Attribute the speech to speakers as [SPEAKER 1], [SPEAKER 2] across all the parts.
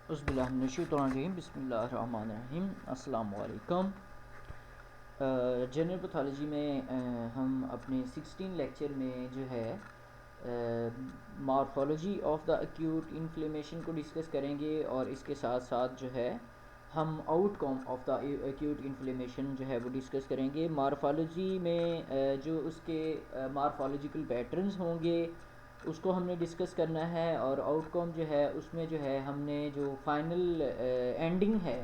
[SPEAKER 1] उज़्बिल्लाहिमिनश्शैतानिर्रजीम बिस्मिल्लाहिर्रहमानिर्रहीम अस्सलाम वालेकुम। जनरल पैथोलॉजी में हम अपने 16 लेक्चर में जो है morphology of the acute inflammation को डिस्कस करेंगे और इसके साथ साथ जो है हम outcome of the acute inflammation जो है वो डिस्कस करेंगे। मॉर्फोलॉजी में जो उसके मॉर्फोलॉजिकल पैटर्न्स होंगे उसको हमने डिस्कस करना है और आउटकम जो है उसमें जो है हमने जो फाइनल एंडिंग है,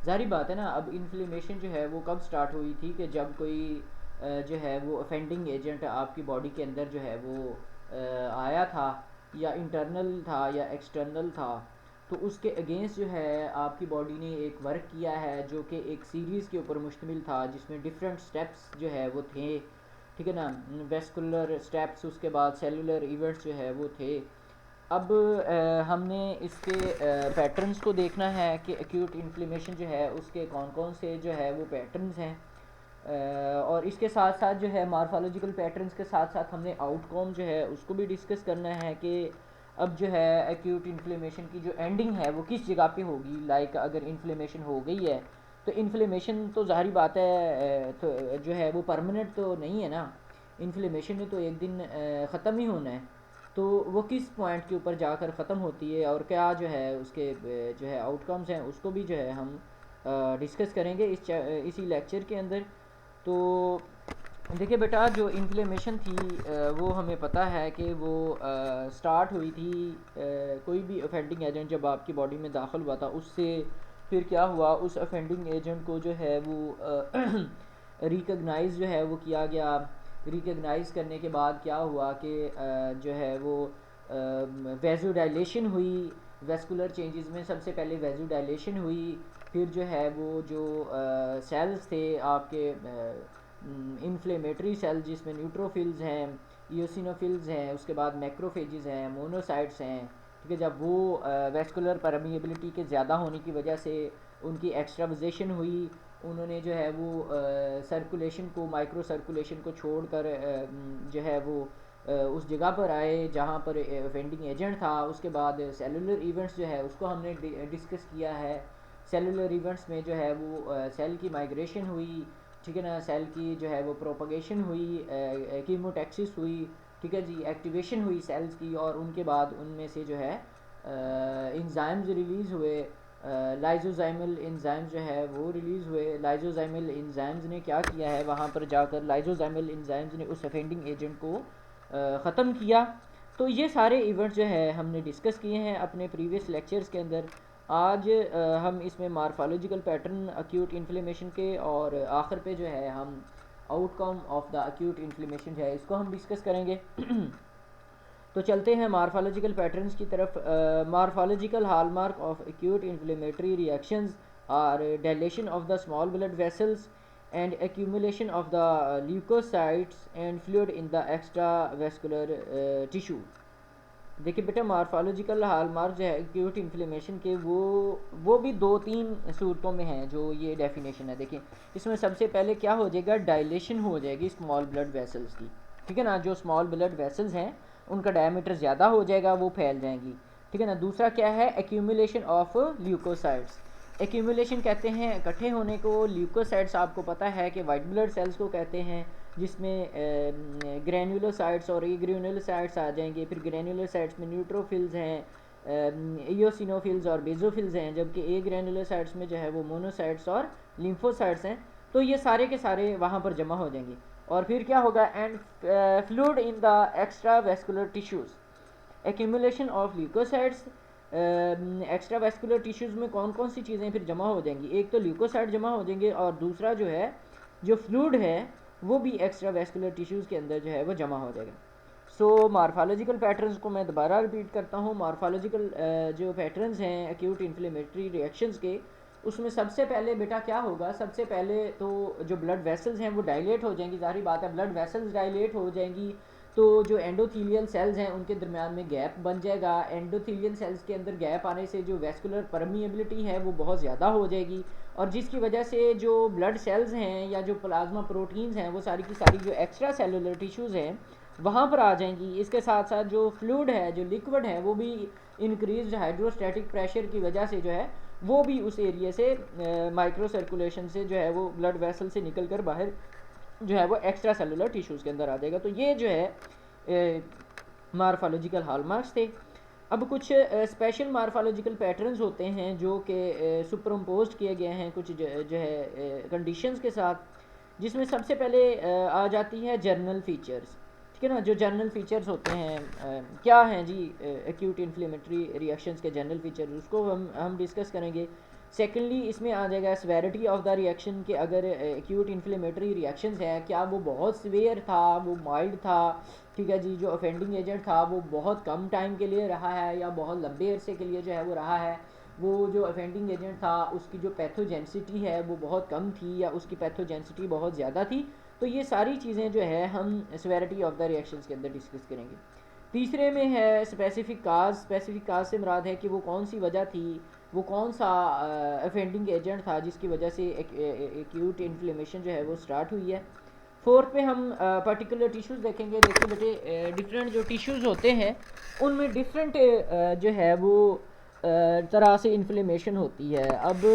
[SPEAKER 1] ज़ाहिर बात है ना। अब इन्फ्लेमेशन जो है वो कब स्टार्ट हुई थी कि जब कोई जो है वो ऑफेंडिंग एजेंट आपकी बॉडी के अंदर जो है वो आया था, या इंटरनल था या एक्सटर्नल था, तो उसके अगेंस्ट जो है आपकी बॉडी ने एक वर्क किया है जो कि एक सीरीज़ के ऊपर मुश्तमिल था, जिसमें डिफरेंट स्टेप्स जो है वो थे, ठीक है ना। वेस्कुलर स्टेप्स, उसके बाद सेलुलर इवेंट्स जो है वो थे। अब हमने इसके पैटर्न्स को देखना है कि एक्यूट इन्फ्लेमेशन जो है उसके कौन कौन से जो है वो पैटर्न्स हैं, और इसके साथ साथ जो है मॉर्फोलॉजिकल पैटर्न्स के साथ साथ हमने आउटकम जो है उसको भी डिस्कस करना है कि अब जो है एक्यूट इन्फ्लेमेशन की जो एंडिंग है वो किस जगह पे होगी। लाइक अगर इन्फ्लेमेशन हो गई है तो इन्फ्लेमेशन तो ज़ाहिर बात है तो जो है वो परमानेंट तो नहीं है ना। इन्फ्लेमेशन ने तो एक दिन ख़त्म ही होना है, तो वो किस पॉइंट के ऊपर जाकर ख़त्म होती है और क्या जो है उसके जो है आउटकम्स हैं उसको भी जो है हम डिस्कस करेंगे इसी लेक्चर के अंदर। तो देखिए बेटा, जो इन्फ्लेमेशन थी वो हमें पता है कि वो स्टार्ट हुई थी कोई भी ऑफेंडिंग एजेंट जब आपकी बॉडी में दाखिल हुआ था उससे। फिर क्या हुआ, उस ऑफेंडिंग एजेंट को जो है वो रिकग्नाइज जो है वो किया गया। रिकग्नाइज करने के बाद क्या हुआ कि जो है वो वेज़ोडाइलेशन हुई। वेस्कुलर चेंजेस में सबसे पहले वेज़ोडाइलेशन हुई, फिर जो है वो जो सेल्स थे आपके इन्फ्लेमेटरी सेल, जिसमें न्यूट्रोफिल्स हैं, इयोसिनोफिल्स हैं, उसके बाद मैक्रोफेजेस हैं, मोनोसाइट्स हैं, ठीक है। जब वो वेस्कुलर परमिएबिलिटी के ज़्यादा होने की वजह से उनकी एक्स्ट्रावाजेशन हुई, उन्होंने जो है वो सर्कुलेशन को, माइक्रो सर्कुलेशन को छोड़कर जो है वो उस जगह पर आए जहाँ पर ऑफेंडिंग एजेंट था। उसके बाद सेलुलर इवेंट्स जो है उसको हमने डिस्कस किया है। सेलुलर इवेंट्स में जो है वो सेल की माइग्रेशन हुई, ठीक है ना, सेल की जो है वो प्रोपगेशन हुई, कीमोटैक्सिस हुई, ठीक है जी, एक्टिवेशन हुई सेल्स की, और उनके बाद उनमें से जो है इंजाइम्स रिलीज़ हुए। लाइजोजाइमल इंजाइम्स जो है वो रिलीज़ हुए। लाइजोजाइमल इंजाइम्स ने क्या किया है, वहाँ पर जाकर लाइजोजाइमल इंजाइम्स ने उस ऑफेंडिंग एजेंट को ख़त्म किया। तो ये सारे इवेंट्स जो है हमने डिस्कस किए हैं अपने प्रीवियस लेक्चर्स के अंदर। आज हम इसमें मार्फोलॉजिकल पैटर्न एक्यूट इन्फ्लेमेशन के, और आखिर पे जो है हम outcome of the acute inflammation जो है इसको हम डिस्कस करेंगे। तो चलते हैं मार्फोलॉजिकल पैटर्न्स की तरफ। Morphological hallmark of acute inflammatory reactions are dilation of the small blood vessels and accumulation of the leukocytes and fluid in the extravascular tissue। देखिए बेटा, मार्फोलॉजिकल हॉलमार्क जो है एक्यूट इन्फ्लेमेशन के, वो भी दो तीन सूरतों में हैं जो ये डेफिनेशन है। देखिए इसमें सबसे पहले क्या हो जाएगा, डायलेशन हो जाएगी स्मॉल ब्लड वेसल्स की, ठीक है ना। जो स्मॉल ब्लड वेसल्स हैं उनका डायमीटर ज़्यादा हो जाएगा, वो फैल जाएंगी, ठीक है ना। दूसरा क्या है, एक्यूमुलेशन ऑफ ल्यूकोसाइट्स। एक्यूमुलेशन कहते हैं इकट्ठे होने को। ल्यूकोसाइट्स आपको पता है कि वाइट ब्लड सेल्स को कहते हैं, जिसमें ग्रैनुलोसाइट्स और ग्रेनुलोसाइट्स आ जाएंगे। फिर ग्रैनुलोसाइट्स में न्यूट्रोफिल्स हैं, इयोसिनोफिल्स और बेजोफिल्स हैं, जबकि ए ग्रैनुलोसाइट्स में जो है वो मोनोसाइट्स और लिम्फोसाइट्स हैं। तो ये सारे के सारे वहाँ पर जमा हो जाएंगे। और फिर क्या होगा, and fluid in the extravascular tissues. Accumulation of leucocytes, extravascular tissues में कौन कौन सी चीज़ें फिर जमा हो जाएंगी, एक तो ल्यूकोसाइट जमा हो जाएंगे, और दूसरा जो है जो फ्लूइड है वो भी एक्स्ट्रा वेस्कुलर टिश्यूज़ के अंदर जो है वो जमा हो जाएगा। सो मार्फोलॉजिकल पैटर्न्स को मैं दोबारा रिपीट करता हूँ। मार्फोलॉजिकल जो पैटर्न्स हैं एक्यूट इन्फ्लेमेटरी रिएक्शंस के, उसमें सबसे पहले बेटा क्या होगा, सबसे पहले तो जो ब्लड वेसल्स हैं वो डायलेट हो जाएंगी। ज़ाहिर बात है, ब्लड वेसल्स डायलेट हो जाएंगी तो जो एंडोथीलियल सेल्स हैं उनके दरमियान में गैप बन जाएगा। एंडोथीलियल सेल्स के अंदर गैप आने से जो वेस्कुलर परमिएबिलिटी है वो बहुत ज़्यादा हो जाएगी, और जिसकी वजह से जो ब्लड सेल्स हैं या जो प्लाज्मा प्रोटीन्स हैं वो सारी की सारी जो एक्स्ट्रा सेलुलर टिश्यूज़ हैं वहाँ पर आ जाएंगी। इसके साथ साथ जो फ्लूइड है, जो लिक्विड है, वो भी इंक्रीज हाइड्रोस्टैटिक प्रेशर की वजह से जो है वो भी उस एरिया से माइक्रो सर्कुलेशन से जो है वो ब्लड वेसल से निकल कर बाहर जो है वो एक्स्ट्रा सेलुलर टिश्यूज़ के अंदर आ जाएगा। तो ये जो है मार्फोलॉजिकल हॉलमार्क्स थे। अब कुछ स्पेशल मार्फोलॉजिकल पैटर्न्स होते हैं जो कि सुपरइम्पोज्ड किए गए हैं कुछ जो है कंडीशंस के साथ, जिसमें सबसे पहले आ जाती है जर्नल फीचर्स। ठीक है ना, जो जर्नल फीचर्स होते हैं क्या हैं जी, एक्यूट इन्फ्लेमेटरी रिएक्शंस के जर्नल फीचर, उसको हम डिस्कस करेंगे। सेकेंडली इसमें आ जाएगा सेवेरिटी ऑफ द रिएक्शन, कि अगर एक्यूट इन्फ्लेमेटरी रिएक्शंस है, क्या वो बहुत सीवियर था, वो माइल्ड था, ठीक है जी, जो ऑफेंडिंग एजेंट था वो बहुत कम टाइम के लिए रहा है या बहुत लंबे अरसे के लिए जो है वो रहा है, वो जो ऑफेंडिंग एजेंट था उसकी जो पैथोजेंसिटी है वो बहुत कम थी या उसकी पैथोजेंसिटी बहुत ज़्यादा थी। तो ये सारी चीज़ें जो है हम सेवेरिटी ऑफ द रिएक्शंस के अंदर डिस्कस करेंगे। तीसरे में है स्पेसिफिक काज। स्पेसिफिक काज से मुराद है कि वो कौन सी वजह थी, वो कौन सा ऑफेंडिंग एजेंट था जिसकी वजह से एक्यूट इन्फ्लेमेशन जो है वो स्टार्ट हुई है। फोर्थ पे हम पर्टिकुलर टिश्यूज़ देखेंगे। देखिए बेटे, डिफरेंट जो टिश्यूज़ होते हैं उनमें डिफरेंट जो है वो तरह से इन्फ्लेमेशन होती है। अब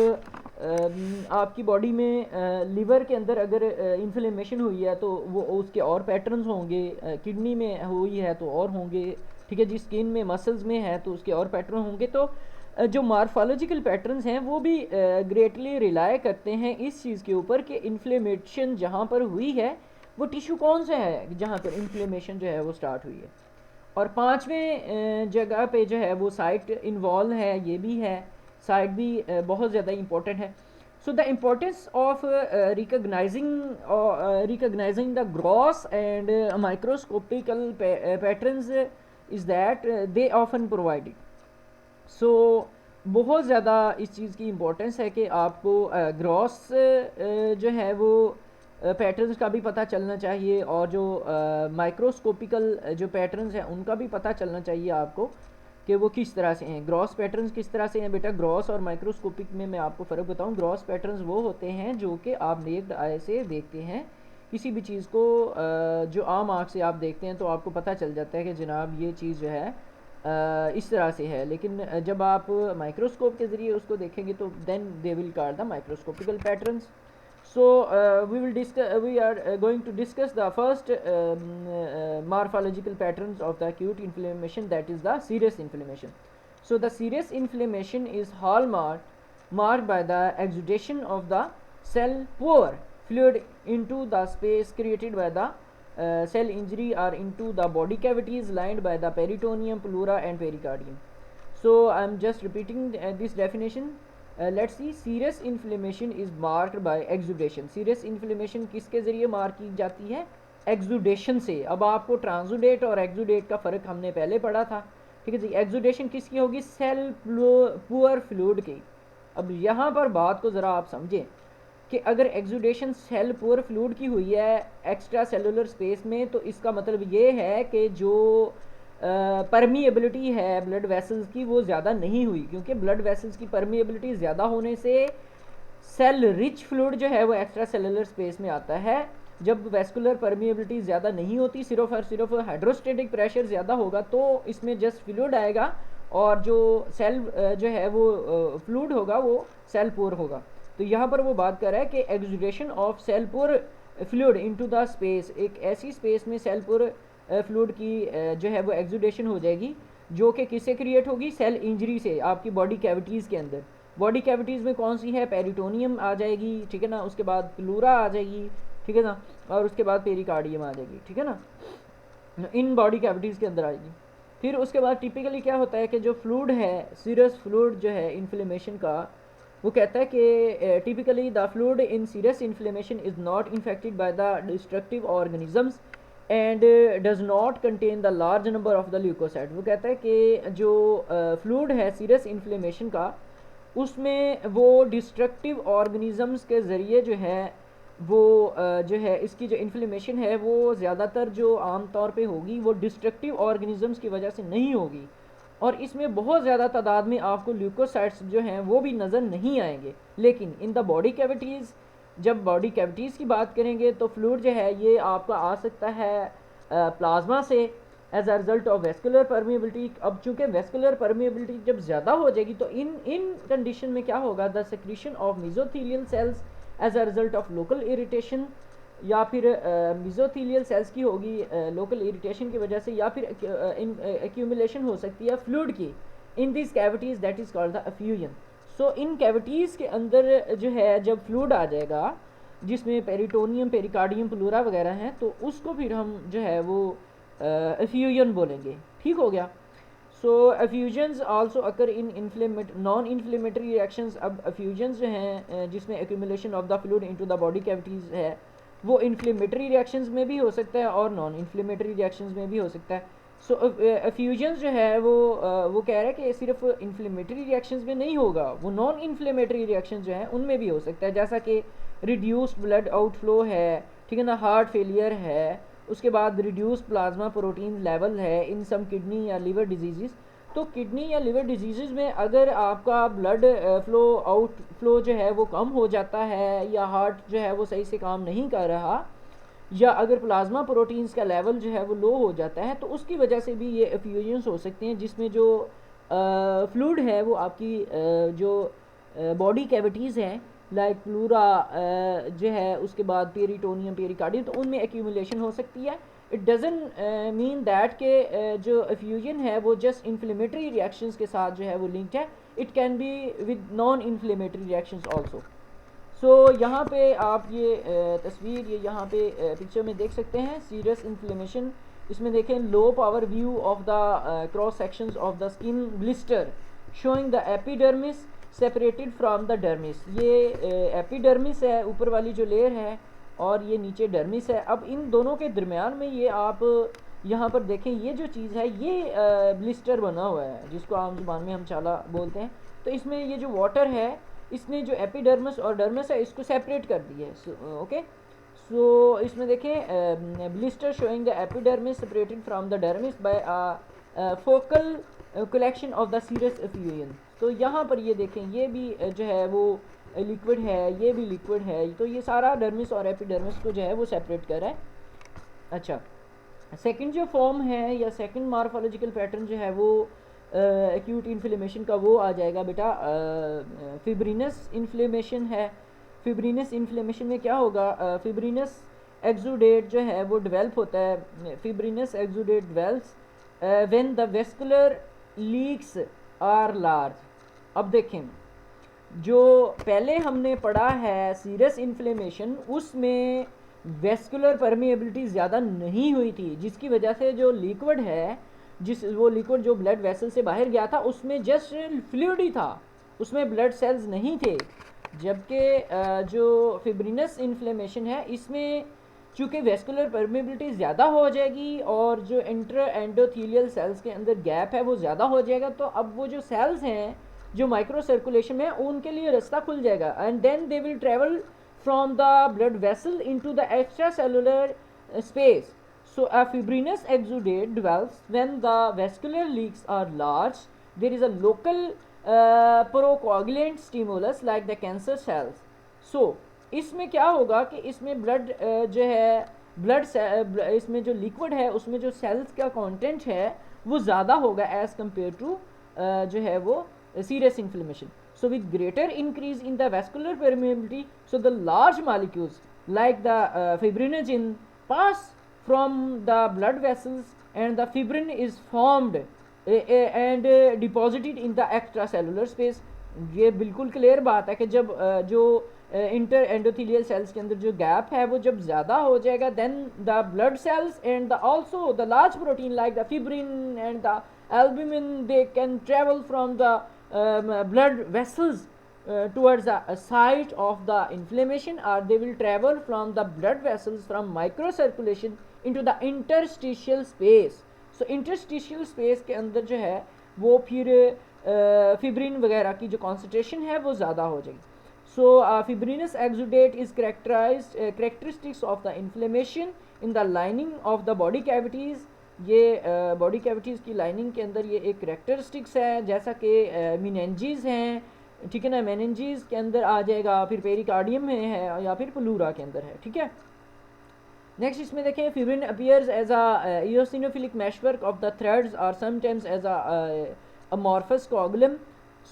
[SPEAKER 1] आपकी बॉडी में लिवर के अंदर अगर इन्फ्लेमेशन हुई है तो वो उसके और पैटर्न्स होंगे, किडनी में हुई है तो और होंगे, ठीक है जी, स्किन में मसल्स में है तो उसके और पैटर्न होंगे। तो जो मार्फोलॉजिकल पैटर्न्स हैं वो भी ग्रेटली रिलाई करते हैं इस चीज़ के ऊपर कि इन्फ्लेमेशन जहाँ पर हुई है वो टिश्यू कौन सा है जहाँ पर इन्फ्लेमेशन जो है वो स्टार्ट हुई है। और पांचवें जगह पे जो है वो साइट इन्वॉल्व है, ये भी है, साइट भी बहुत ज़्यादा इम्पोर्टेंट है। So the importance of recognising the gross and microscopical patterns is that they often provided. So बहुत ज़्यादा इस चीज़ की इम्पोर्टेंस है कि आपको ग्रॉस जो है वो पैटर्न्स का भी पता चलना चाहिए और जो माइक्रोस्कोपिकल जो पैटर्न्स हैं उनका भी पता चलना चाहिए आपको कि वो किस तरह से हैं। ग्रॉस पैटर्न्स किस तरह से हैं बेटा, ग्रॉस और माइक्रोस्कोपिक में मैं आपको फ़र्क बताऊं। ग्रॉस पैटर्न्स वो होते हैं जो कि आप नेक्ड आई से देखते हैं किसी भी चीज़ को, जो आम आँख से आप देखते हैं तो आपको पता चल जाता है कि जनाब ये चीज़ जो है इस तरह से है, लेकिन जब आप माइक्रोस्कोप के ज़रिए उसको देखेंगे तो then they will call the microscopical patterns. So we are going to discuss the first morphological patterns of the acute inflammation, that is the serous inflammation. So the serous inflammation is marked by the exudation of the cell pore fluid into the space created by the cell injury or into the body cavities lined by the peritoneum, pleura and pericardium. So I am just repeating this definition. Let's see, serious inflammation is marked by exudation. Serious inflammation किसके ज़रिए mark की जाती है? Exudation से। अब आपको transudate और exudate का फ़र्क हमने पहले पढ़ा था, ठीक है जी। एक्सुडेशन किसकी होगी? सेल पुअर फ्लूइड की। अब यहाँ पर बात को ज़रा आप समझें कि अगर एक्सुडेशन सेल पुअर फ्लूइड की हुई है एक्स्ट्रा सेलुलर स्पेस में, तो इसका मतलब ये है कि जो परमिएबिलिटी है ब्लड वेसल्स की वो ज़्यादा नहीं हुई, क्योंकि ब्लड वेसल्स की परमिएबिलिटी ज़्यादा होने से सेल रिच फ्लूइड जो है वो एक्स्ट्रा सेलुलर स्पेस में आता है। जब वेस्कुलर परमिएबिलिटी ज़्यादा नहीं होती, सिर्फ और सिर्फ हाइड्रोस्टेटिक प्रेशर ज़्यादा होगा, तो इसमें जस्ट फ्लूइड आएगा और जो सेल जो है वो फ्लूइड होगा वो सेल पोर होगा। तो यहाँ पर वो बात कर रहा है कि exudation of cell poor fluid into the space, एक ऐसी स्पेस में सेल पोर फ्लूइड की जो है वो एक्सुडेशन हो जाएगी जो कि किससे क्रिएट होगी? सेल इंजरी से, आपकी बॉडी कैविटीज़ के अंदर। बॉडी कैविटीज़ में कौन सी है? पेरिटोनियम आ जाएगी, ठीक है ना, उसके बाद प्लूरा आ जाएगी, ठीक है ना, और उसके बाद पेरिकार्डियम आ जाएगी, ठीक है ना, इन बॉडी कैविटीज़ के अंदर आएगी। फिर उसके बाद टिपिकली क्या होता है कि जो फ्लूइड है, सीरियस फ्लूइड जो है इन्फ्लेमेशन का, वो कहता है कि typically the fluid in serous inflammation is not infected by the destructive organisms and does not contain the large number of the leucocyte. वो कहता है कि जो फ्लूइड है सीरियस इन्फ्लेमेशन का, उसमें वो डिस्ट्रक्टिव ऑर्गेनिजम्स के ज़रिए जो है वो जो है इसकी जो इन्फ्लेमेशन है वो ज़्यादातर जो आम तौर पे होगी वो डिस्ट्रक्टिव ऑर्गेनिजम्स की वजह से नहीं होगी, और इसमें बहुत ज़्यादा तादाद में आपको ल्यूकोसाइट्स जो हैं वो भी नज़र नहीं आएंगे। लेकिन इन द बॉडी कैविटीज़, जब बॉडी कैविटीज़ की बात करेंगे तो फ्लूइड जो है ये आपका आ सकता है प्लाज्मा से as a result of vascular permeability. अब चूंकि वेस्कुलर परमिएबिलिटी जब ज़्यादा हो जाएगी तो इन कंडीशन में क्या होगा, the secretion of mesothelial cells as a result of local irritation, या फिर मेसोथेलियल सेल्स की होगी लोकल इरिटेशन की वजह से, या फिर एक्यूमुलेशन हो सकती है फ्लूइड की in this cavities, that is called the effusion. So in cavities के अंदर जो है जब फ्लूइड आ जाएगा जिसमें पेरिटोनियम, पेरिकार्डियम, प्लूरा वगैरह हैं, तो उसको फिर हम जो है वो एफ्यूजन बोलेंगे। ठीक हो गया। So effusions also occur in non inflammatory reactions. अब एफ्यूजन्स जो हैं जिसमें accumulation of the fluid into the body cavities है, वो इन्फ्लेमेटरी रिएक्शंस में भी हो सकता है और नॉन इन्फ्लेमेटरी रिएक्शंस में भी हो सकता है। सो एफ्यूजन्स जो है वो कह रहा है कि सिर्फ इन्फ्लेमेटरी रिएक्शंस में नहीं होगा, वो नॉन इन्फ्लेमेटरी रिएक्शंस जो हैं उनमें भी हो सकता है, जैसा कि रिड्यूस्ड ब्लड आउटफ्लो है, ठीक है ना, हार्ट फेलियर है, उसके बाद रिड्यूस प्लाज्मा प्रोटीन लेवल है इन सम किडनी या लिवर डिजीज़। तो किडनी या लिवर डिजीज़ में अगर आपका ब्लड फ्लो जो है वो कम हो जाता है, या हार्ट जो है वो सही से काम नहीं कर रहा, या अगर प्लाज्मा प्रोटीन्स का लेवल जो है वो लो हो जाता है, तो उसकी वजह से भी ये एफ्यूजन्स हो सकते हैं, जिसमें जो फ्लूइड है वो आपकी जो बॉडी कैविटीज़ हैं लाइक प्लूरा जो है, उसके बाद पेरिटोनियम, पेरिकार्डियम, तो उनमें एक्यूमुलेशन हो सकती है। इट डजंट मीन दैट के जो एफ्यूजन है वो जस्ट इन्फ्लेमेटरी रिएक्शंस के साथ जो है वो लिंक्ड है, it can be with non inflammatory reactions also. So यहाँ पे आप ये तस्वीर ये यहाँ पे पिक्चर में देख सकते हैं, सीरियस इन्फ्लेमेशन। इसमें देखें low power view of the cross sections of the skin blister showing the epidermis separated from the dermis. ये एपिडर्मिस है ऊपर वाली जो लेयर है, और ये नीचे डर्मिस है। अब इन दोनों के दरमियान में ये आप यहाँ पर देखें, ये जो चीज़ है ये ब्लिस्टर बना हुआ है, जिसको आम जुबान में हम छाला बोलते हैं। तो इसमें ये जो वाटर है, इसने जो एपिडर्मिस और डर्मिस है इसको सेपरेट कर दिया है। ओके, सो इसमें देखें blister showing the epidermis separated from the dermis bye focal collection of the serious effusion. तो यहाँ पर ये देखें, ये भी जो है वो लिक्विड है, ये भी लिक्विड है, तो ये सारा डर्मिस और एपिडर्मिस को जो है वो सेपरेट कर रहा है। अच्छा, सेकंड जो फॉर्म है या सेकंड मार्फोलॉजिकल पैटर्न जो है वो एक्यूट इन्फ्लेमेशन का वो आ जाएगा बेटा फिब्रिनस इन्फ्लेमेशन है। फिब्रिनस इन्फ्लेमेशन में क्या होगा, फिब्रिनस एक्सुडेट जो है वो डेवलप होता है। Fibrinous exudate develops when the vascular leaks are large. अब देखें, जो पहले हमने पढ़ा है सीरियस इन्फ्लेमेशन, उसमें वेस्कुलर परमिएबिलिटी ज़्यादा नहीं हुई थी, जिसकी वजह से जो लिक्विड है, वो लिक्विड जो ब्लड वेसल से बाहर गया था उसमें जस्ट फ्लूइड ही था, उसमें ब्लड सेल्स नहीं थे। जबकि जो फिब्रिनस इन्फ्लेमेशन है, इसमें चूँकि वेस्कुलर परमिएबिलिटी ज़्यादा हो जाएगी और जो इंटर एंडोथीलियल सेल्स के अंदर गैप है वो ज़्यादा हो जाएगा, तो अब वो जो सेल्स हैं जो माइक्रो सर्कुलेशन में, उनके लिए रास्ता खुल जाएगा, and then they will travel from the blood vessel into the extracellular space. So a fibrinous exudate develops when the vascular leaks are large. There is a local procoagulant stimulus like the cancer cells. So इसमें क्या होगा कि इसमें blood जो है इसमें जो liquid है उसमें जो सेल्स का कंटेंट है वो ज़्यादा होगा एज कम्पेयर टू जो है वो serious inflammation. So with greater increase in the vascular permeability, so the large molecules like the fibrinogen pass from the blood vessels and the fibrin is formed and deposited in the extracellular space. ये बिल्कुल clear बात है कि जब जो inter endothelial cells के अंदर जो गैप है वो जब ज़्यादा हो जाएगा, then the blood cells and the also the large protein like the fibrin and the albumin, they can travel from the blood vessels towards the site of the inflammation, or they will travel from the blood vessels from microcirculation into the interstitial space. So interstitial space के अंदर जो है वो फिर fibrin वगैरह की जो concentration है वो ज़्यादा हो जाएगी. So fibrinous exudate is characteristics of the inflammation in the lining of the body cavities. ये बॉडी कैविटीज़ की लाइनिंग के अंदर ये एक करेक्टरिस्टिक्स है, जैसा कि मेनिंजेस हैं, ठीक है ना, मेनिंजेस के अंदर आ जाएगा, फिर पेरिकार्डियम में है या फिर प्लूरा के अंदर है, ठीक है. नेक्स्ट इसमें देखें fibrin appears as a eosinophilic meshwork of the threads और sometimes as a amorphous coagulum.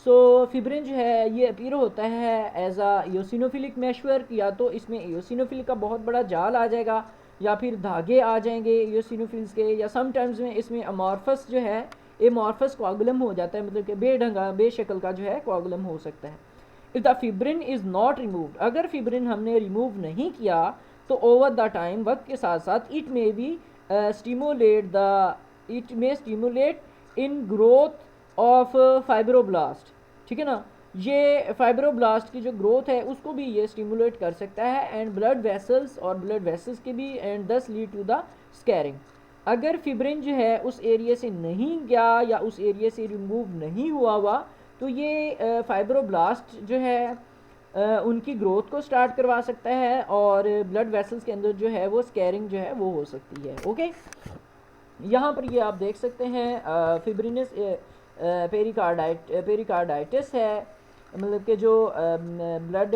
[SPEAKER 1] So fibrin जो है ये अपीयर होता है एज अ इयोसिनोफिलिक मैशवर्क, या तो इसमें इयोसिनोफिल का बहुत बड़ा जाल आ जाएगा या फिर धागे आ जाएंगे इयोसिनोफिल्स के, या समटाइम्स में इसमें अमॉर्फस जो है एमॉर्फस कोगुलम हो जाता है, मतलब कि बेढंगा बेशक्ल का जो है कोगुलम हो सकता है। If the fibrin is not removed, अगर फिब्रिन हमने रिमूव नहीं किया तो ओवर द टाइम वक्त के साथ साथ it may be stimulate in growth of fibroblast, ठीक है ना, ये फाइब्रोब्लास्ट की जो ग्रोथ है उसको भी ये स्टिमुलेट कर सकता है, एंड ब्लड वेसल्स और ब्लड वेसल्स के भी, एंड दस लीड टू द स्कैरिंग। अगर फिब्रिन जो है उस एरिया से नहीं गया या उस एरिया से रिमूव नहीं हुआ तो ये फाइब्रोब्लास्ट जो है उनकी ग्रोथ को स्टार्ट करवा सकता है, और ब्लड वेसल्स के अंदर जो है वो स्कैरिंग जो है वो हो सकती है। ओके, यहाँ पर ये आप देख सकते हैं फिब्रिनस पेरिकार्डाइटिस है, मतलब कि जो ब्लड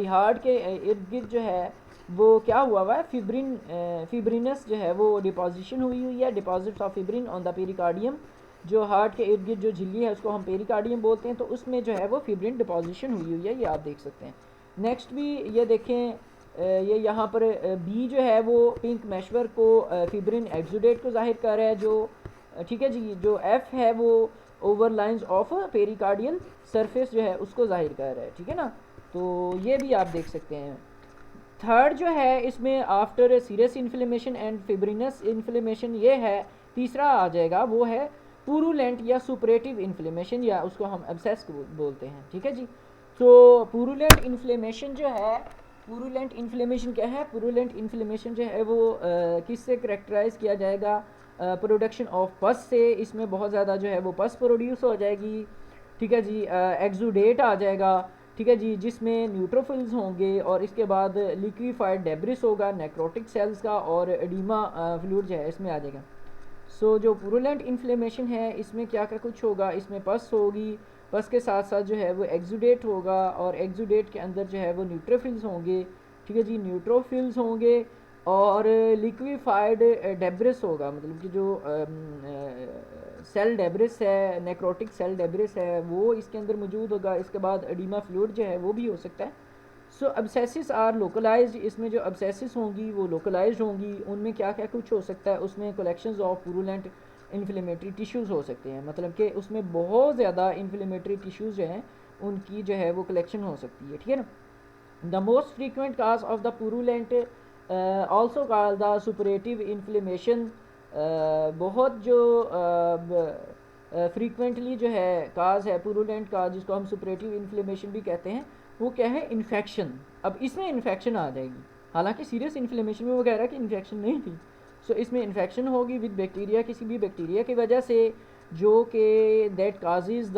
[SPEAKER 1] हार्ट के इर्द गिर्द जो है वो क्या हुआ है, फिब्रिनस जो है वो डिपोजिशन हुई है, deposits of fibrin on the pericardium, जो हार्ट के इर्द गिर्द जो झिल्ली है उसको हम पेरिकार्डियम बोलते हैं, तो उसमें जो है वो फिब्रिन डिपोजिशन हुई है, ये आप देख सकते हैं। नेक्स्ट भी ये देखें ये यहाँ पर बी जो है वो पिंक मैशवर को फिब्रिन एक्सुडेट को जाहिर कर रहा है, जो ठीक है जी, जो एफ है वो over lines of pericardial surface जो है उसको जाहिर कर रहा है, ठीक है ना, तो ये भी आप देख सकते हैं। थर्ड जो है इसमें after serous inflammation and fibrinous inflammation ये है, तीसरा आ जाएगा वो है पुरुलेंट या सुपरेटिव इन्फ्लेमेशन, या उसको हम एब्सेस बोलते हैं, ठीक है जी। तो पुरुलेंट इन्फ्लेमेशन जो है, पुरुलेंट इन्फ्लेमेशन क्या है, पुरुलेंट इन्फ्लेमेशन जो है वो किससे करेक्टराइज किया जाएगा, प्रोडक्शन ऑफ पस से, इसमें बहुत ज़्यादा जो है वो पस प्रोड्यूस हो जाएगी, ठीक है जी, एक्सुडेट आ जाएगा, ठीक है जी, जिसमें न्यूट्रोफिल्स होंगे, और इसके बाद लिक्विफाइड डेब्रिस होगा नेक्रोटिक सेल्स का, और एडिमा फ्लूइड जो है इसमें आ जाएगा। सो जो पुरुलेंट इन्फ्लेमेशन है इसमें क्या क्या कुछ होगा, इसमें पस होगी, पस के साथ साथ जो है वो एक्सुडेट होगा, और एक्सुडेट के अंदर जो है वो न्यूट्रोफिल्स होंगे, ठीक है जी, न्यूट्रोफिल्स होंगे, और लिक्विफाइड डेब्रिस होगा, मतलब कि जो सेल डेब्रिस है, नेक्रोटिक सेल डेब्रिस है वो इसके अंदर मौजूद होगा, इसके बाद एडिमा फ्लूइड जो है वो भी हो सकता है। सो अब्सेसिस आर लोकलाइज्ड, इसमें जो अब्सेसिस होंगी वो लोकलाइज्ड होंगी, उनमें क्या क्या कुछ हो सकता है, उसमें collections of purulent inflammatory tissues हो सकते हैं, मतलब कि उसमें बहुत ज़्यादा इन्फ्लेमेटरी टिश्यूज़ जो हैं उनकी जो है वो कलेक्शन हो सकती है, ठीक है ना। The most frequent cause of the purulent also called the superlative inflammation, बहुत जो फ्रीक्वेंटली जो है काज है पुरुलेंट का, जिसको हम सुपरेटिव इन्फ्लेमेशन भी कहते हैं, वो क्या है, इन्फेक्शन। अब इसमें इन्फेक्शन आ जाएगी, हालांकि सीरियस इन्फ्लेमेशन में वो कह रहा है कि इन्फेक्शन नहीं थी। सो इसमें इन्फेक्शन होगी विद बैक्टीरिया, किसी भी बैक्टीरिया की वजह से, जो कि that causes the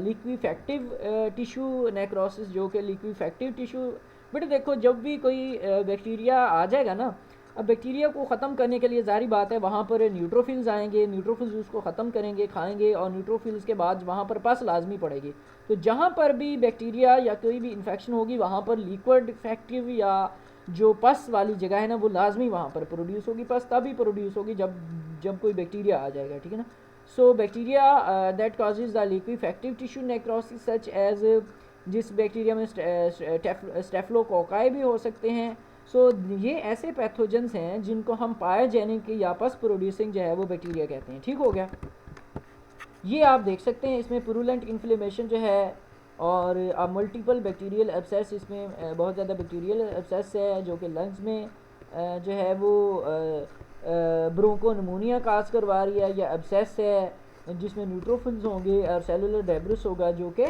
[SPEAKER 1] liquefactive tissue necrosis, जो कि लिक्विफेक्टिव टिश्यू। बट देखो जब भी कोई बैक्टीरिया आ जाएगा ना, अब बैक्टीरिया को ख़त्म करने के लिए जारी बात है वहाँ पर न्यूट्रोफिल्स आएंगे, न्यूट्रोफिल्स उसको ख़त्म करेंगे, खाएंगे, और न्यूट्रोफिल्स के बाद वहाँ पर पस लाजमी पड़ेगी। तो जहाँ पर भी बैक्टीरिया या कोई भी इन्फेक्शन होगी वहाँ पर लिक्विड इफेक्टिव या जो पस वाली जगह है ना वो लाजमी वहाँ पर प्रोड्यूस होगी, पस तभी प्रोड्यूस होगी जब जब कोई बैक्टीरिया आ जाएगा, ठीक है ना। So bacteria that causes the liquefactive tissue necrosis such as, जिस बैक्टीरिया में स्टेफलोकोकाई भी हो सकते हैं। सो ये ऐसे पैथोजेंस हैं जिनको हम पायोजेनिक या पस प्रोड्यूसिंग जो है वो बैक्टीरिया कहते हैं, ठीक हो गया। ये आप देख सकते हैं इसमें पुरुलेंट इन्फ्लेमेशन जो है, और मल्टीपल बैक्टीरियल एब्सेस, इसमें बहुत ज़्यादा बैक्टीरियल एब्सेस है जो कि लंग्स में जो है वो ब्रोंकोनिमोनिया काज करवा रही है, या एब्सेस है जिसमें न्यूट्रोफिल्स होंगे और सेलुलर डेब्रिस होगा, जो कि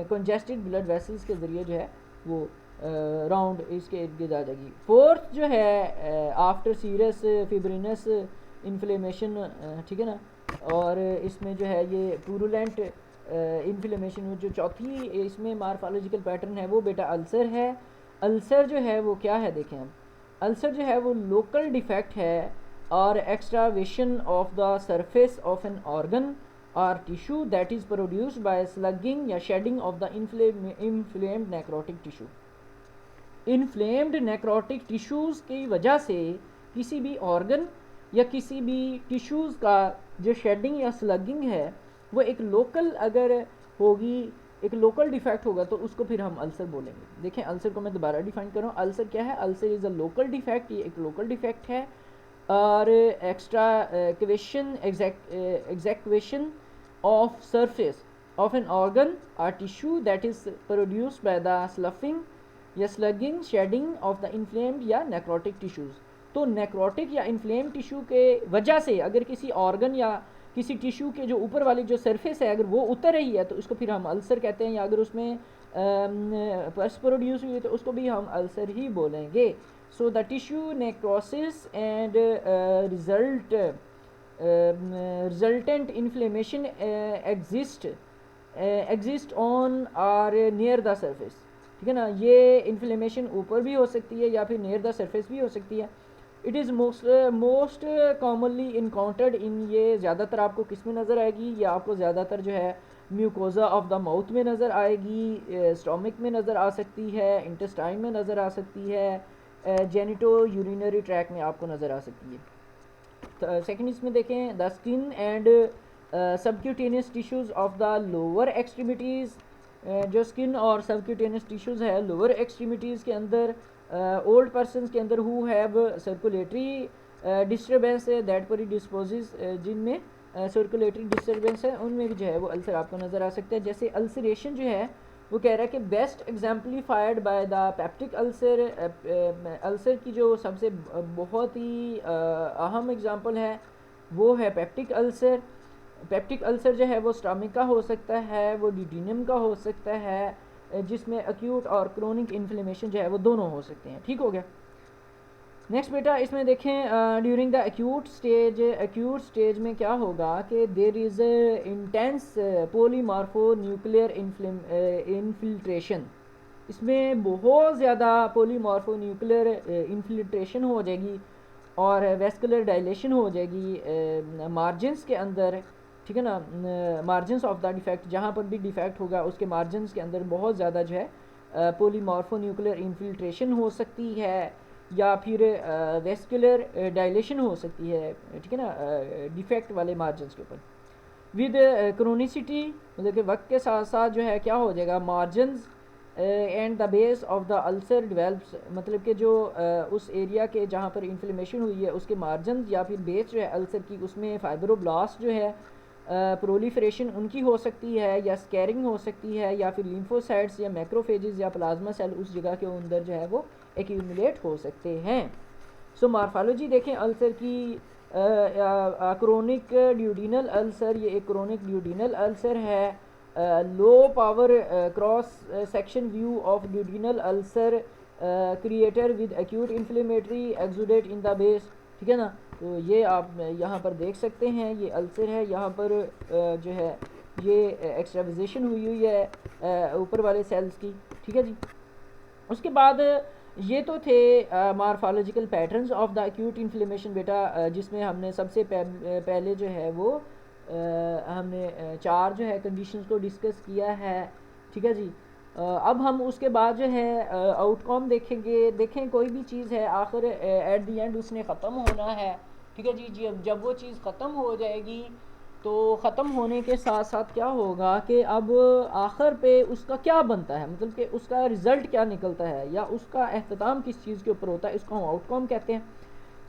[SPEAKER 1] कंजेस्टेड ब्लड वेसल्स के ज़रिए जो है वो राउंड इसके इर्द गिर्द आ जाएगी। फोर्थ जो है आफ्टर सीरियस फिब्रिनस इन्फ्लेमेशन, ठीक है ना, और इसमें जो है ये पुरुलेंट इन्फ्लेमेशन, जो चौथी इसमें मार्फोलॉजिकल पैटर्न है वो बेटा अल्सर है। अल्सर जो है वो क्या है, देखें हम, अल्सर जो है वो लोकल डिफेक्ट है और excavation of the surface of an organ और tissue that is produced by sloughing या shedding of the inflamed necrotic tissue. Inflamed necrotic tissues की वजह से किसी भी ऑर्गन या किसी भी टिश्यूज़ का जो शेडिंग या स्लगिंग है वो एक लोकल अगर होगी, एक लोकल डिफेक्ट होगा तो उसको फिर हम अल्सर बोलेंगे। देखें अल्सर को मैं दोबारा डिफाइन कर रहा हूँ। अल्सर क्या है? Ulcer is a local defect, ये एक लोकल डिफेक्ट है। और extra question excavation of surface of an organ or tissue that is produced by the sloughing या slugging shedding of the inflamed या necrotic tissues। तो necrotic या inflamed tissue के वजह से अगर किसी organ या किसी टिश्यू के जो ऊपर वाली जो सरफेस है अगर वो उतर रही है तो उसको फिर हम अल्सर कहते हैं, या अगर उसमें पस प्रोड्यूस हुई है तो उसको भी हम अल्सर ही बोलेंगे। So the tissue necrosis and resultant inflammation exist on or near the surface। ठीक है ना, ये इन्फ्लेमेशन ऊपर भी हो सकती है या फिर नियर द सरफेस भी हो सकती है। It is most commonly encountered in, ये ज़्यादातर आपको किस में नज़र आएगी? ये आपको ज़्यादातर जो है म्यूकोजा ऑफ द माउथ में नज़र आएगी, स्टोमिक में नज़र आ सकती है, इंटेस्टाइन में नज़र आ सकती है, जेनिटो यूरिनरी ट्रैक में आपको नज़र आ सकती है। सेकेंड इसमें देखें the skin and subcutaneous tissues of the lower extremities. जो स्किन और सबक्यूटेनियस टिश्यूज़ है लोअर एक्सट्रीमिटीज़ के अंदर, ओल्ड पर्सनस के अंदर who have circulatory disturbance that पर डिस्पोजेस, जिनमें सर्कुलेटरी डिस्टर्बेंस है उनमें भी जो है वो अल्सर आपको नज़र आ सकता है। जैसे अल्सरेशन जो है वो कह रहा है कि best exemplified by the peptic ulcer. Ulcer की जो सबसे बहुत ही अहम एग्जांपल है वो है पेप्टिक अल्सर। पेप्टिक अल्सर जो है वो स्टमक का हो सकता है, वो डिडीनम का हो सकता है, जिसमें एक्यूट और क्रोनिक इन्फ्लेमेशन जो है वो दोनों हो सकते हैं। ठीक हो गया। नेक्स्ट बेटा इसमें देखें ड्यूरिंग द एक्यूट स्टेज में क्या होगा कि there is intense polymorphonuclear infiltration. इसमें बहुत ज़्यादा पोलीमार्फो न्यूक्लियर इन्फिल्ट्रेशन हो जाएगी और वेस्कुलर डायलेशन हो जाएगी मार्जिनस के अंदर। ठीक है ना, मार्जिनस ऑफ द डिफेक्ट, जहाँ पर भी डिफेक्ट होगा उसके मार्जिनस के अंदर बहुत ज़्यादा जो है पोलीमार्फो न्यूक्लियर इन्फिल्ट्रेशन हो सकती है या फिर वेस्कुलर डायलेशन हो सकती है। ठीक है ना, डिफेक्ट वाले मार्जिनस के ऊपर। विद क्रोनिसिटी मतलब कि वक्त के साथ साथ जो है क्या हो जाएगा, margins and the base of the ulcer develops, मतलब कि जो उस एरिया के जहाँ पर इन्फ्लेमेशन हुई है उसके मार्जिनस या फिर बेस जो है अल्सर की, उसमें फाइब्रोब्लास्ट जो है प्रोलिफरेशन उनकी हो सकती है या स्कैरिंग हो सकती है, या फिर लिम्फोसाइट्स या मैक्रोफेजेस या प्लाज्मा सेल उस जगह के अंदर जो है वो एक्यूमुलेट हो सकते हैं। सो मॉर्फोलॉजी देखें अल्सर की, क्रोनिक ड्यूडिनल अल्सर, ये एक क्रोनिक ड्यूडिनल अल्सर है। Low power cross section view of duodenal ulcer creator with acute inflammatory exudate in the base. ठीक है ना, तो ये आप यहाँ पर देख सकते हैं, ये अल्सर है, यहाँ पर जो है ये एक्स्ट्राविजेशन हुई है ऊपर वाले सेल्स की। ठीक है जी। उसके बाद ये तो थे morphological patterns of the acute inflammation बेटा, जिसमें हमने सबसे पहले जो है वो हमने चार जो है कंडीशंस को डिस्कस किया है। ठीक है जी। अब हम उसके बाद जो है आउटकम देखेंगे। देखें कोई भी चीज़ है आखिर एट द एंड उसने ख़त्म होना है। ठीक है जी। जब वो चीज़ ख़त्म हो जाएगी तो ख़त्म होने के साथ साथ क्या होगा कि अब आखिर पे उसका क्या बनता है, मतलब कि उसका रिज़ल्ट क्या निकलता है या उसका एहतमाम किस चीज़ के ऊपर होता है, इसको हम आउटकम कहते हैं।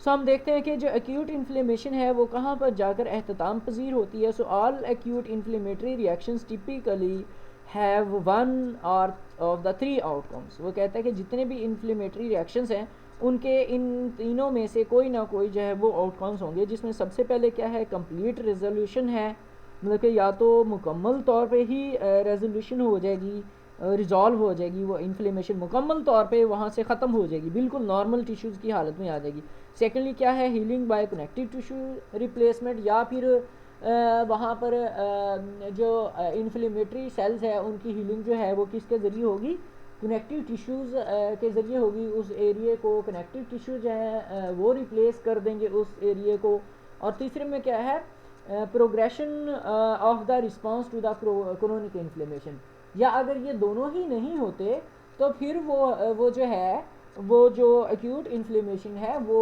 [SPEAKER 1] सो हम देखते हैं कि जो एक्यूट इन्फ्लेमेशन है वो कहाँ पर जाकर एहतमाम पजीर होती है। So all acute inflammatory reactions typically have one और ऑफ द थ्री आउटकम्स। वो कहता है कि जितने भी इन्फ्लेमेटरी रिएक्शंस हैं उनके इन तीनों में से कोई ना कोई जो है वो आउटकम्स होंगे, जिसमें सबसे पहले क्या है, कंप्लीट रेजोल्यूशन है, मतलब कि या तो मुकम्मल तौर पे ही रेजोल्यूशन हो जाएगी, रिजॉल्व हो जाएगी, वो इन्फ्लेमेशन मुकम्मल तौर पे वहाँ से ख़त्म हो जाएगी, बिल्कुल नॉर्मल टिश्यूज़ की हालत में आ जाएगी। सेकेंडली क्या है, healing by connective tissue replacement, या फिर वहाँ पर जो इन्फ्लेमेटरी सेल्स है उनकी हीलिंग जो है वो किसके ज़रिए होगी, कनेक्टिव टिश्यूज़ के ज़रिए होगी। उस एरिए को कनेक्टिव टिश्यू जो है वो रिप्लेस कर देंगे उस एरिए को। और तीसरे में क्या है, progression of the response to the chronic inflammation, या अगर ये दोनों ही नहीं होते तो फिर वो जो है वो जो एक्यूट इन्फ्लेमेशन है वो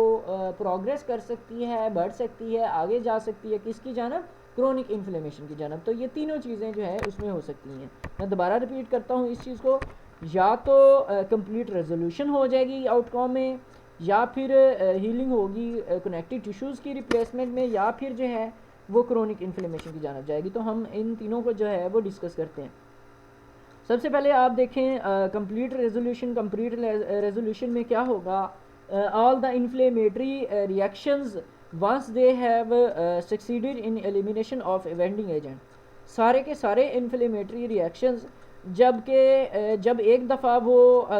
[SPEAKER 1] प्रोग्रेस कर सकती है, बढ़ सकती है, आगे जा सकती है किसकी जानब, क्रोनिक इन्फ्लेमेशन की जानब। तो ये तीनों चीज़ें जो है उसमें हो सकती हैं। मैं दोबारा रिपीट करता हूँ इस चीज़ को, या तो कंप्लीट रेजोल्यूशन हो जाएगी आउटकम में, या फिर हीलिंग होगी कनेक्टिव टिश्यूज़ की रिप्लेसमेंट में, या फिर जो है वो क्रोनिक इन्फ्लेमेशन की जानब जाएगी। तो हम इन तीनों को जो है वो डिस्कस करते हैं। सबसे पहले आप देखें कंप्लीट रेजोल्यूशन। कंप्लीट रेजोल्यूशन में क्या होगा, all the inflammatory reactions once they have succeeded in elimination of eventing agent, सारे के सारे इन्फ्लेमेटरी रिएक्शंस जब एक दफ़ा वो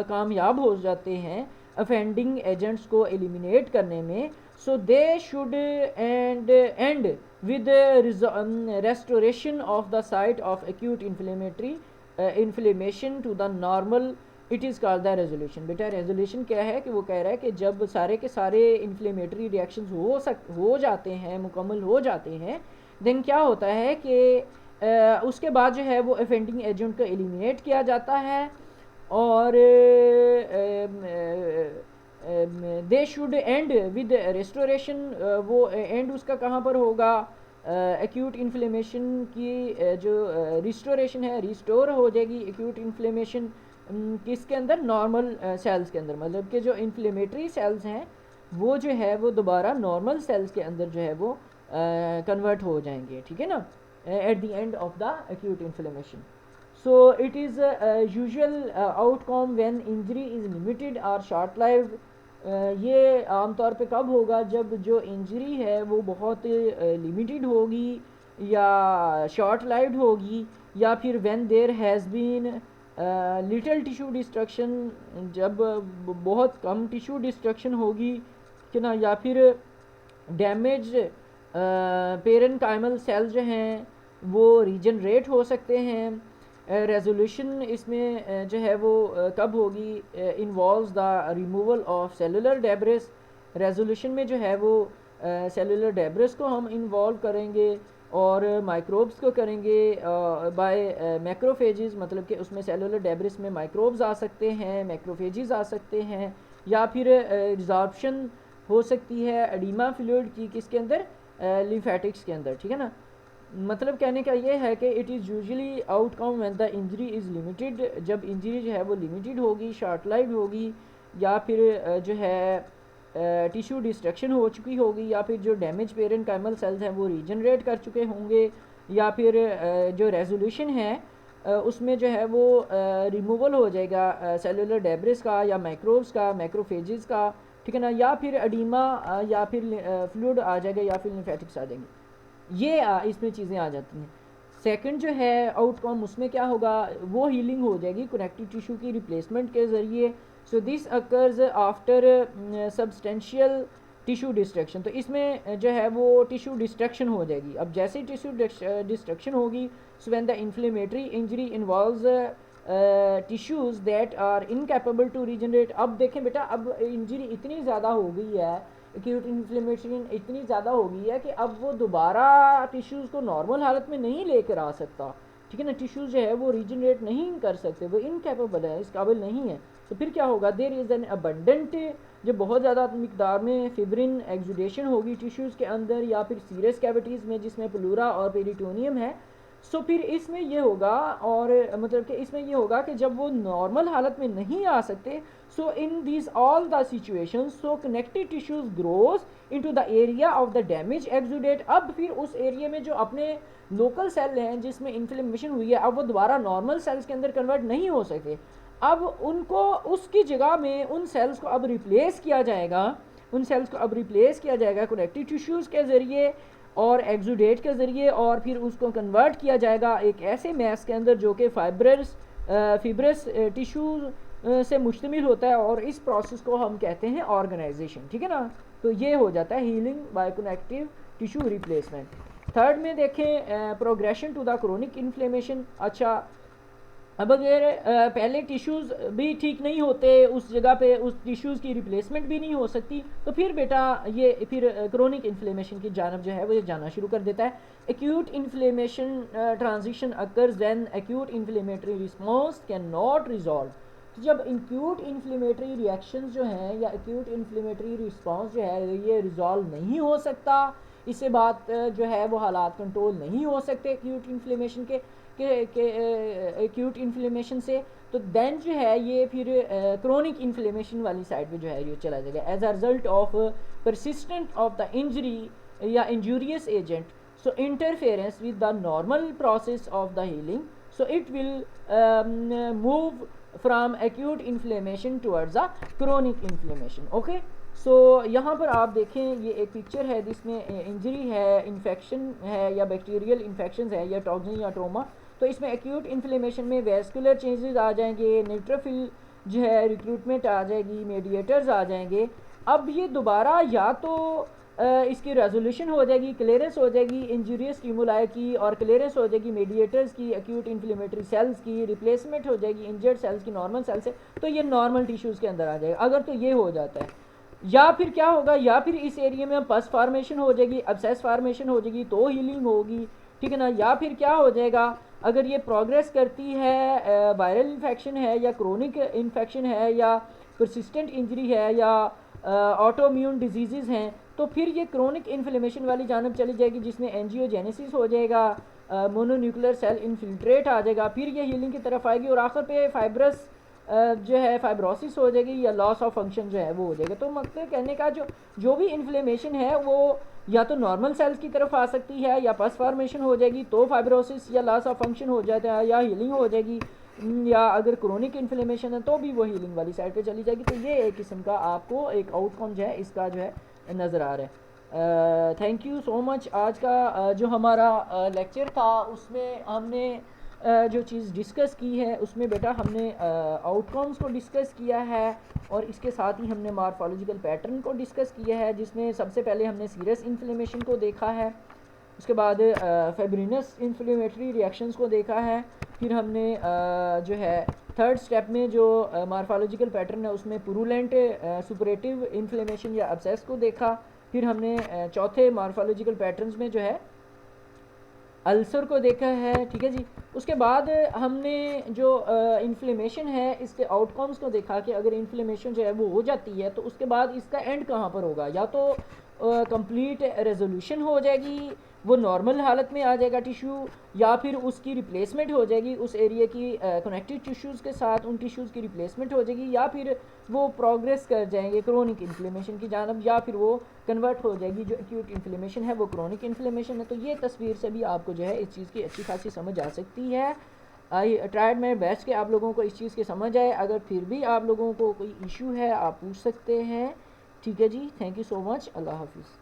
[SPEAKER 1] कामयाब हो जाते हैं अफेंडिंग एजेंट्स को एलिमिनेट करने में, so they should end with restoration of the site of acute inflammatory inflammation to the normal, it is called the resolution. बेटा रेजोल्यूशन क्या है कि वो कह रहा है कि जब सारे के सारे इन्फ्लेमेटरी रिएक्शंस हो जाते हैं, मुकम्मल हो जाते हैं, देन क्या होता है कि उसके बाद जो है वो अफेंडिंग एजेंट को एलिमिनेट किया जाता है, और दे शुड एंड विद रेस्टोरेशन। वो एंड उसका कहाँ पर होगा, एक्यूट इन्फ्लेमेशन की जो रिस्टोरेशन है, रिस्टोर हो जाएगी एक्यूट इन्फ्लेमेशन किसके अंदर, नॉर्मल सेल्स के अंदर। मतलब कि जो इन्फ्लेमेटरी सेल्स हैं वो जो है वो दोबारा नॉर्मल सेल्स के अंदर जो है वो कन्वर्ट हो जाएंगे, ठीक है ना, at the end of the acute inflammation. So it is usual outcome when injury is limited और शॉर्ट लाइव्ड। ये आमतौर पे कब होगा, जब जो इंजरी है वो बहुत लिमिटेड होगी या शॉर्ट लाइव्ड होगी, या फिर when there has been little tissue destruction, जब बहुत कम टिश्यू डिस्ट्रक्शन होगी कि ना, या फिर डैमेज पेरेन्काइमल सेल जो हैं वो रीजनरेट हो सकते हैं। रेजोल्यूशन इसमें जो है वो कब होगी, involves the removal of cellular debris. Resolution में जो है वो सेलुलर डेब्रिस को हम इन्वॉल्व करेंगे और माइक्रोब्स को करेंगे बाय मैक्रोफेजेस, मतलब कि उसमें सेलुलर डेब्रिस में माइक्रोब्स आ सकते हैं, मैक्रोफेजेस आ सकते हैं, या फिर रिजॉर्प्शन हो सकती है एडिमा फ्लूइड की किसके अंदर, लिम्फेटिक्स के अंदर, ठीक है ना। मतलब कहने का ये है कि it is usually outcome when the injury is limited, जब इंजरी जो है वो लिमिटेड होगी, शॉर्ट लाइव्ड होगी, या फिर जो है टिश्यू डिस्ट्रक्शन हो चुकी होगी, या फिर जो डैमेज पेरेन्काइमल सेल्स हैं वो रीजनरेट कर चुके होंगे, या फिर जो रेजोल्यूशन है उसमें जो है वो रिमूवल हो जाएगा सेलुलर डेब्रिस का या माइक्रोब्स का, मैक्रोफेजेस का, ठीक है ना, या फिर एडिमा या फिर फ्लूइड आ जाएगा, या फिर लिम्फेटिक्स आ जाएंगे। ये इसमें चीज़ें आ जाती हैं। सेकंड जो है आउटकम, उसमें क्या होगा, वो हीलिंग हो जाएगी कनेक्टिव टिश्यू की रिप्लेसमेंट के ज़रिए। So this occurs after substantial tissue destruction. तो इसमें जो है वो टिश्यू डिस्ट्रक्शन हो जाएगी। अब जैसे टिश्यू डिस्ट्रक्शन होगी, so when the inflammatory injury involves tissues that are incapable to regenerate. अब देखें बेटा, अब इंजरी इतनी ज़्यादा हो गई है, एक्यूट इन्फ्लेमेशन इतनी ज़्यादा हो गई है कि अब वो दोबारा टिश्यूज़ को नॉर्मल हालत में नहीं लेकर आ सकता, ठीक है ना। टिश्यूज़ जो है वो रीजनरेट नहीं कर सकते, वो इनकैपेबल है, इस काबिल नहीं है। तो फिर क्या होगा, देयर इज़ एन अबंडेंट, जब बहुत ज़्यादा मिकदार में फिब्रिन एक्सुडेशन होगी टिश्यूज़ के अंदर, या फिर सीरस कैविटीज़ में जिसमें प्लूरा और पेरिटोनियम है। सो फिर इसमें ये होगा, और मतलब कि इसमें ये होगा कि जब वो नॉर्मल हालत में नहीं आ सकते, so in this all the situations, so connective tissues grows into the area of the damage exudate. अब फिर उस एरिया में जो अपने लोकल सेल हैं जिसमें इन्फ्लेमेशन हुई है, अब वो दोबारा नॉर्मल सेल्स के अंदर कन्वर्ट नहीं हो सकते। अब उनको उसकी जगह में उन सेल्स को अब रिप्लेस किया जाएगा, उन सेल्स को अब रिप्लेस किया जाएगा कनेक्टिव टिश्यूज़ के ज़रिए और एक्सुडेट के ज़रिए, और फिर उसको कन्वर्ट किया जाएगा एक ऐसे मैस के अंदर जो कि फिब्रस टिश्यू से मुश्तमिल होता है, और इस प्रोसेस को हम कहते हैं ऑर्गेनाइजेशन, ठीक है ना। तो ये हो जाता है healing by connective tissue replacement. Third में देखें progression to the chronic inflammation. अच्छा, अब अगर पहले टिश्यूज़ भी ठीक नहीं होते, उस जगह पे उस टिश्यूज़ की रिप्लेसमेंट भी नहीं हो सकती, तो फिर बेटा ये फिर क्रोनिक इन्फ्लेमेशन की जानब जो है वो ये जाना शुरू कर देता है। Acute inflammation transition occurs when acute inflammatory response can not resolve. तो जब एक्यूट इन्फ्लेमेटरी रिएक्शंस जो हैं या एक्यूट इन्फ्लेमेटरी रिस्पांस जो है ये रिजॉल्व नहीं हो सकता, इससे बात जो है वो हालात कंट्रोल नहीं हो सकते एक्यूट इन्फ्लेमेशन के एक्यूट इन्फ्लेमेशन से, तो देन जो है ये फिर क्रोनिक इन्फ्लेमेशन वाली साइड पे जो है ये चला जाएगा as a result of persistent of the injury या injurious agent, so interference with the normal process of the healing, so it will move from acute inflammation towards a chronic inflammation. okay, so यहाँ पर आप देखें ये एक picture है जिसमें injury है, इन्फेक्शन है या बैक्टीरियल इन्फेक्शन है या टॉक्सिन या ट्रोमा, तो इसमें एक्यूट इन्फ्लेमेशन में वेस्कुलर चेंजेस आ जाएंगे, न्यूट्रोफिल जो है रिक्रूटमेंट आ जाएगी, मेडिएटर्स आ जाएंगे। अब ये दोबारा या तो इसकी रेजोल्यूशन हो जाएगी, क्लियरेंस हो जाएगी इंजूरियस स्टिमुलाई की, और क्लियरेंस हो जाएगी मेडिएटर्स की, एक्यूट इन्फ्लेमेटरी सेल्स की रिप्लेसमेंट हो जाएगी इंजर्ड सेल्स की नॉर्मल सेल से, तो ये नॉर्मल टिश्यूज़ के अंदर आ जाएगा। अगर तो ये हो जाता है, या फिर क्या होगा, या फिर इस एरिया में पस फार्मेशन हो जाएगी, अब्सेस फार्मेशन हो जाएगी तो हीलिंग होगी, ठीक है ना। या फिर क्या हो जाएगा, अगर ये प्रोग्रेस करती है, वायरल इन्फेक्शन है या क्रोनिक इन्फेक्शन है या परसिस्टेंट इंजरी है या ऑटोइम्यून डिजीज़ हैं, तो फिर ये क्रोनिक इन्फ्लेमेशन वाली जानब चली जाएगी जिसमें एंजियोजेनेसिस हो जाएगा, मोनोन्यूक्लियर सेल इन्फिल्ट्रेट आ जाएगा, फिर ये हीलिंग की तरफ आएगी और आखिर पे फाइब्रस जो है फाइब्रोसिस हो जाएगी या लॉस ऑफ फंक्शन जो है वो हो जाएगा। तो मतलब कहने का जो भी इन्फ्लेमेशन है वो या तो नॉर्मल सेल्स की तरफ आ सकती है, या पस फॉर्मेशन हो जाएगी तो फाइब्रोसिस या लॉस ऑफ फंक्शन हो जाता है, या हीलिंग हो जाएगी, या अगर क्रोनिक इन्फ्लेमेशन है तो भी वो हीलिंग वाली साइड पे चली जाएगी। तो ये एक किस्म का आपको एक आउटकम जो है इसका जो है नज़र आ रहा है। Thank you so much. आज का जो हमारा लेक्चर था उसमें हमने जो चीज़ डिस्कस की है उसमें बेटा हमने आउटकम्स को डिस्कस किया है, और इसके साथ ही हमने मॉर्फोलॉजिकल पैटर्न को डिस्कस किया है, जिसमें सबसे पहले हमने सीरियस इन्फ्लेमेशन को देखा है, उसके बाद फेब्रिनस इन्फ्लेमेटरी रिएक्शंस को देखा है, फिर हमने जो है थर्ड स्टेप में जो मॉर्फोलॉजिकल पैटर्न है उसमें पुरुलेंट सुपरेटिव इन्फ्लेमेशन या अब्सेस को देखा, फिर हमने चौथे मॉर्फोलॉजिकल पैटर्न्स में जो है अल्सर को देखा है, ठीक है जी। उसके बाद हमने जो इन्फ्लेमेशन है इसके आउटकम्स को देखा कि अगर इन्फ्लेमेशन जो है वो हो जाती है तो उसके बाद इसका एंड कहाँ पर होगा, या तो कंप्लीट रेजोल्यूशन हो जाएगी, वो नॉर्मल हालत में आ जाएगा टिश्यू, या फिर उसकी रिप्लेसमेंट हो जाएगी उस एरिया की कनेक्टिव टिश्यूज़ के साथ, उन टिश्यूज़ की रिप्लेसमेंट हो जाएगी, या फिर वो प्रोग्रेस कर जाएंगे क्रोनिक इन्फ्लेमेशन की जानब, या फिर वो कन्वर्ट हो जाएगी जो एक्यूट इन्फ्लेमेशन है वो क्रोनिक इन्फ्लेमेशन है। तो ये तस्वीर से भी आपको जो है इस चीज़ की अच्छी खासी समझ आ सकती है। आई ट्राइड माई बेस्ट कि आप लोगों को इस चीज़ की समझ आए। अगर फिर भी आप लोगों को कोई इशू है आप पूछ सकते हैं, ठीक है जी। Thank you so much. Allah हाफिज़।